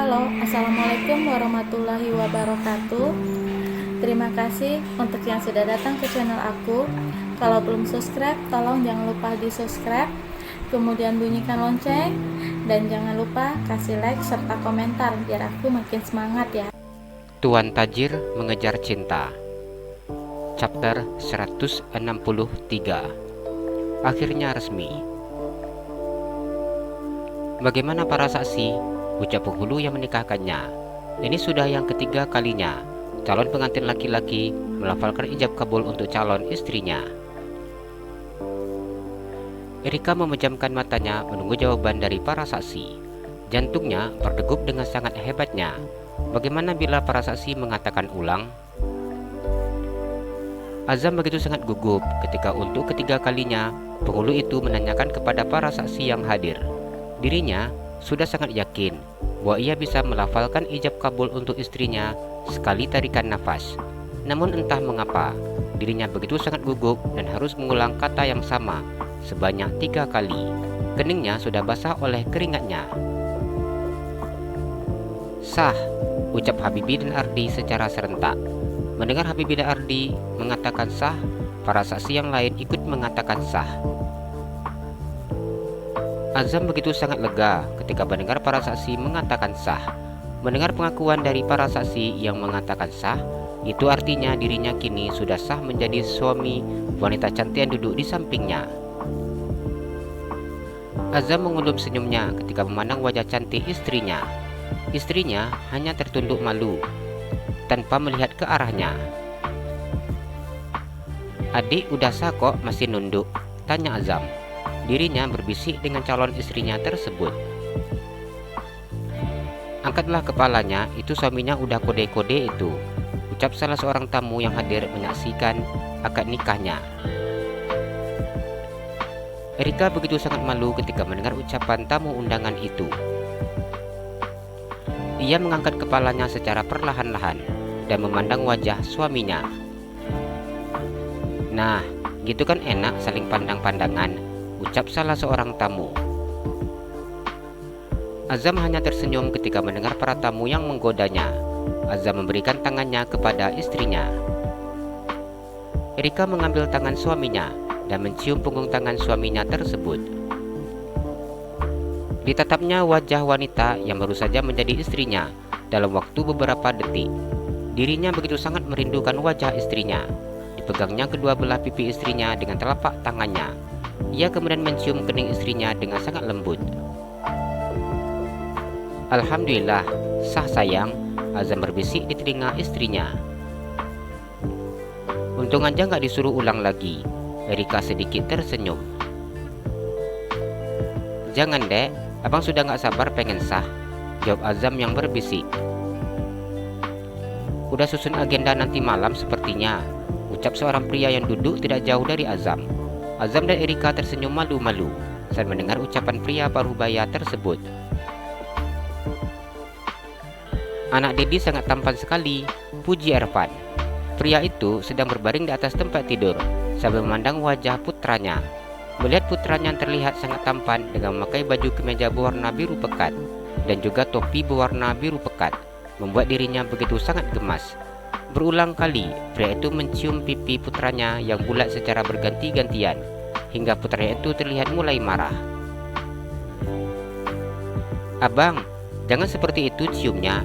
Halo, Assalamualaikum warahmatullahi wabarakatuh. Terima kasih untuk yang sudah datang ke channel aku. Kalau belum subscribe, tolong jangan lupa di subscribe, kemudian bunyikan lonceng, dan jangan lupa kasih like serta komentar biar aku makin semangat ya. Tuan Tajir Mengejar Cinta, Chapter 163. Akhirnya resmi. Bagaimana para saksi? Ucap penghulu yang menikahkannya. Ini sudah yang ketiga kalinya calon pengantin laki-laki melafalkan ijab kabul untuk calon istrinya. Erika memejamkan matanya menunggu jawaban dari para saksi. Jantungnya berdegup dengan sangat hebatnya. Bagaimana bila para saksi mengatakan ulang? Azam begitu sangat gugup ketika untuk ketiga kalinya penghulu itu menanyakan kepada para saksi yang hadir. Dirinya sudah sangat yakin bahwa ia bisa melafalkan ijab kabul untuk istrinya sekali tarikan nafas. Namun entah mengapa dirinya begitu sangat gugup dan harus mengulang kata yang sama sebanyak 3 kali. Keningnya sudah basah oleh keringatnya. Sah, ucap Habibie dan Ardi secara serentak. Mendengar Habibie dan Ardi mengatakan sah, para saksi yang lain ikut mengatakan sah. Azam begitu sangat lega ketika mendengar para saksi mengatakan sah. Mendengar pengakuan dari para saksi yang mengatakan sah, itu artinya dirinya kini sudah sah menjadi suami wanita cantik yang duduk di sampingnya. Azam mengulum senyumnya ketika memandang wajah cantik istrinya. Istrinya hanya tertunduk malu tanpa melihat ke arahnya. "Adik udah sah kok masih nunduk?" tanya Azam. Dirinya berbisik dengan calon istrinya tersebut. "Angkatlah kepalanya, itu suaminya udah kode-kode itu," ucap salah seorang tamu yang hadir menyaksikan akad nikahnya. Erika begitu sangat malu ketika mendengar ucapan tamu undangan itu. Ia mengangkat kepalanya secara perlahan-lahan dan memandang wajah suaminya. "Nah, gitu kan enak saling pandang-pandangan," ucap salah seorang tamu. Azam hanya tersenyum ketika mendengar para tamu yang menggodanya. Azam memberikan tangannya kepada istrinya. Erika mengambil tangan suaminya dan mencium punggung tangan suaminya tersebut. Ditatapnya wajah wanita yang baru saja menjadi istrinya dalam waktu beberapa detik. Dirinya begitu sangat merindukan wajah istrinya. Dipegangnya kedua belah pipi istrinya dengan telapak tangannya. Ia kemudian mencium kening istrinya dengan sangat lembut. "Alhamdulillah, sah sayang," Azam berbisik di telinga istrinya. "Untung aja gak disuruh ulang lagi." Erika sedikit tersenyum. "Jangan dek, abang sudah gak sabar pengen sah," jawab Azam yang berbisik. "Udah susun agenda nanti malam sepertinya," ucap seorang pria yang duduk tidak jauh dari Azam. Azam dan Erika tersenyum malu-malu saat mendengar ucapan pria parubaya tersebut. "Anak Dedi sangat tampan sekali," puji Ervan. Pria itu sedang berbaring di atas tempat tidur sambil memandang wajah putranya. Melihat putranya yang terlihat sangat tampan dengan memakai baju kemeja berwarna biru pekat dan juga topi berwarna biru pekat, membuat dirinya begitu sangat gemas. Berulang kali pria itu mencium pipi putranya yang bulat secara berganti-gantian hingga putranya itu terlihat mulai marah. "Abang, jangan seperti itu ciumnya.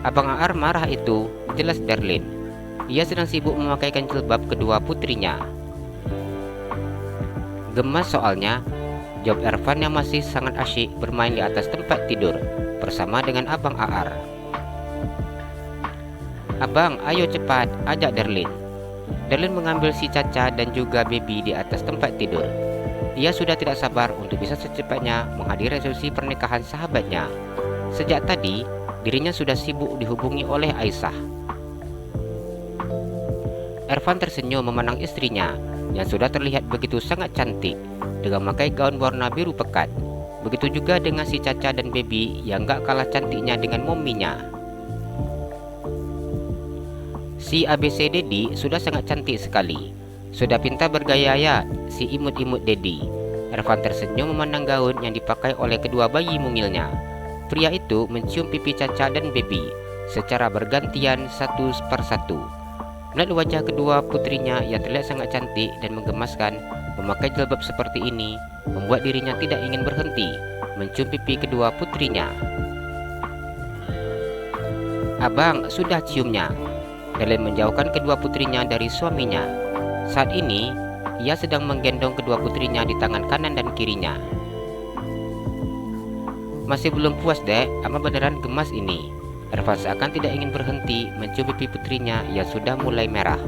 Abang Aar marah itu," jelas Darlin. Ia sedang sibuk memakaikan jilbab kedua putrinya. "Gemas soalnya," jawab Ervan yang masih sangat asyik bermain di atas tempat tidur bersama dengan Abang Aar. "Abang, ayo cepat, ajak Darlin." Darlin mengambil si Caca dan juga Baby di atas tempat tidur. Ia sudah tidak sabar untuk bisa secepatnya menghadiri resepsi pernikahan sahabatnya. Sejak tadi, dirinya sudah sibuk dihubungi oleh Aisyah. Ervan tersenyum memandang istrinya yang sudah terlihat begitu sangat cantik dengan memakai gaun warna biru pekat. Begitu juga dengan si Caca dan Baby yang gak kalah cantiknya dengan mominya. Si ABC Dedi sudah sangat cantik sekali. Sudah pintar bergaya ya si imut-imut Dedi. Ervan tersenyum memandang gaun yang dipakai oleh kedua bayi mungilnya. Pria itu mencium pipi Caca dan Baby secara bergantian satu persatu. Melihat wajah kedua putrinya yang terlihat sangat cantik dan menggemaskan, memakai jilbab seperti ini membuat dirinya tidak ingin berhenti mencium pipi kedua putrinya. "Abang, sudah ciumnya." Darlene menjauhkan kedua putrinya dari suaminya. Saat ini, ia sedang menggendong kedua putrinya di tangan kanan dan kirinya. "Masih belum puas, Dek. Ama beneran gemas ini." Ervan seakan tidak ingin berhenti mencium pipi putrinya yang sudah mulai merah.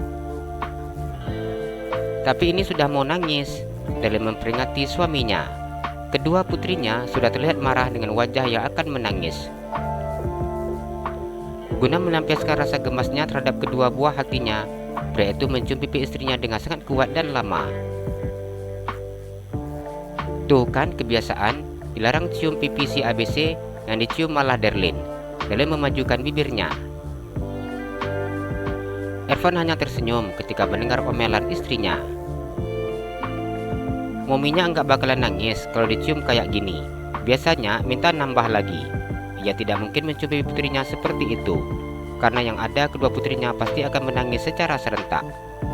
Tapi ini sudah mau nangis. Darlene memperingati suaminya. Kedua putrinya sudah terlihat marah dengan wajah yang akan menangis. Guna melampiaskan rasa gemasnya terhadap kedua buah hatinya, pria itu mencium pipi istrinya dengan sangat kuat dan lama. Tuh kan kebiasaan, dilarang cium pipi si ABC, yang dicium malah Darlene. Darlene memajukan bibirnya. Ervan hanya tersenyum ketika mendengar omelan istrinya. "Mominya enggak bakalan nangis kalau dicium kayak gini. Biasanya minta nambah lagi." Ia tidak mungkin mencium pipi putrinya seperti itu, karena yang ada kedua putrinya pasti akan menangis secara serentak.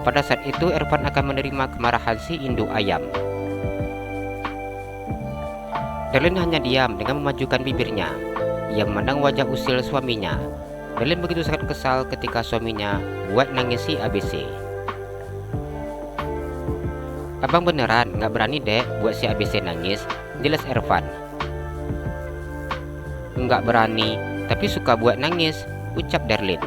Pada saat itu Ervan akan menerima kemarahan si induk ayam. Darlene hanya diam dengan memajukan bibirnya. Ia memandang wajah usil suaminya. Darlene begitu sangat kesal ketika suaminya buat nangis si ABC. "Abang beneran nggak berani, Dek, buat si ABC nangis," jelas Ervan. "Nggak berani, tapi suka buat nangis," ucap Darlene.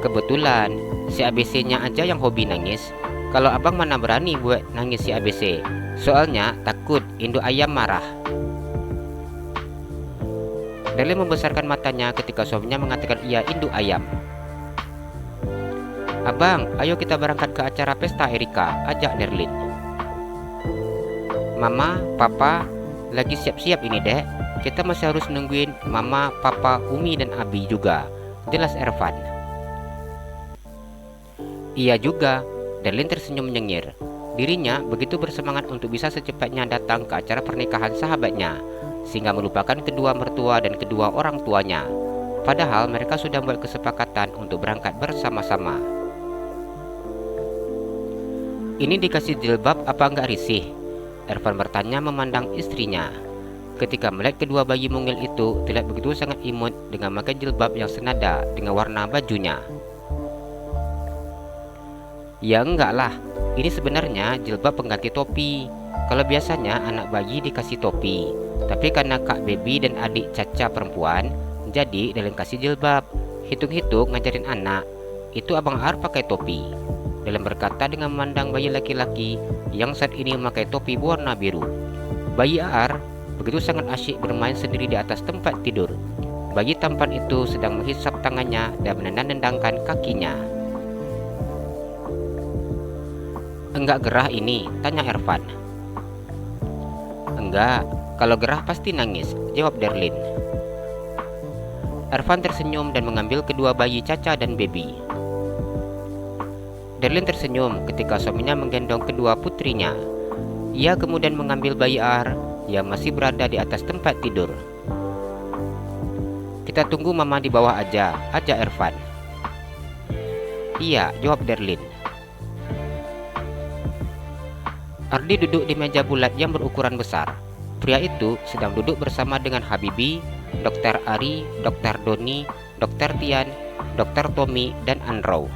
"Kebetulan si ABC-nya aja yang hobi nangis. Kalau abang mana berani buat nangis si ABC. Soalnya takut induk ayam marah." Darlene membesarkan matanya ketika suaminya mengatakan ia induk ayam. "Abang, ayo kita berangkat ke acara pesta Erika," ajak Darlene. "Mama, Papa, lagi siap-siap ini, Dek. Kita masih harus nungguin Mama, Papa, Umi, dan Abi juga," jelas Ervan. "Iya juga," Darlene tersenyum nyengir. Dirinya begitu bersemangat untuk bisa secepatnya datang ke acara pernikahan sahabatnya, sehingga melupakan kedua mertua dan kedua orang tuanya. Padahal mereka sudah membuat kesepakatan untuk berangkat bersama-sama. "Ini dikasih jilbab apa enggak risih?" Ervan bertanya memandang istrinya. Ketika melihat kedua bayi mungil itu terlihat begitu sangat imut dengan memakai jilbab yang senada dengan warna bajunya. "Ya enggak lah, ini sebenarnya jilbab pengganti topi. Kalau biasanya anak bayi dikasih topi, tapi karena Kak Baby dan adik Caca perempuan, jadi Darlene kasih jilbab. Hitung-hitung ngajarin anak, itu Abang Ar pakai topi." Darlene berkata dengan memandang bayi laki-laki yang saat ini memakai topi berwarna biru. Bayi Ar begitu sangat asyik bermain sendiri di atas tempat tidur. Bayi tampan itu sedang menghisap tangannya dan menendang-nendangkan kakinya. "Enggak gerah ini?" tanya Ervan. "Enggak, kalau gerah pasti nangis," jawab Darlene. Ervan tersenyum dan mengambil kedua bayi Caca dan Baby. Darlene tersenyum ketika suaminya menggendong kedua putrinya. Ia kemudian mengambil bayi Ar yang masih berada di atas tempat tidur. "Kita tunggu Mama di bawah aja," ajak Ervan. "Iya," jawab Darlene. Ardi duduk di meja bulat yang berukuran besar. Pria itu sedang duduk bersama dengan Habibi, Dr. Ari, Dr. Doni, Dr. Tian, Dr. Tommy, dan Andrew.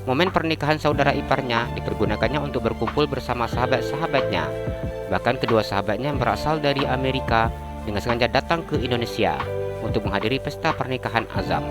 Momen pernikahan saudara iparnya dipergunakannya untuk berkumpul bersama sahabat-sahabatnya. Bahkan kedua sahabatnya berasal dari Amerika dengan sengaja datang ke Indonesia untuk menghadiri pesta pernikahan Azam.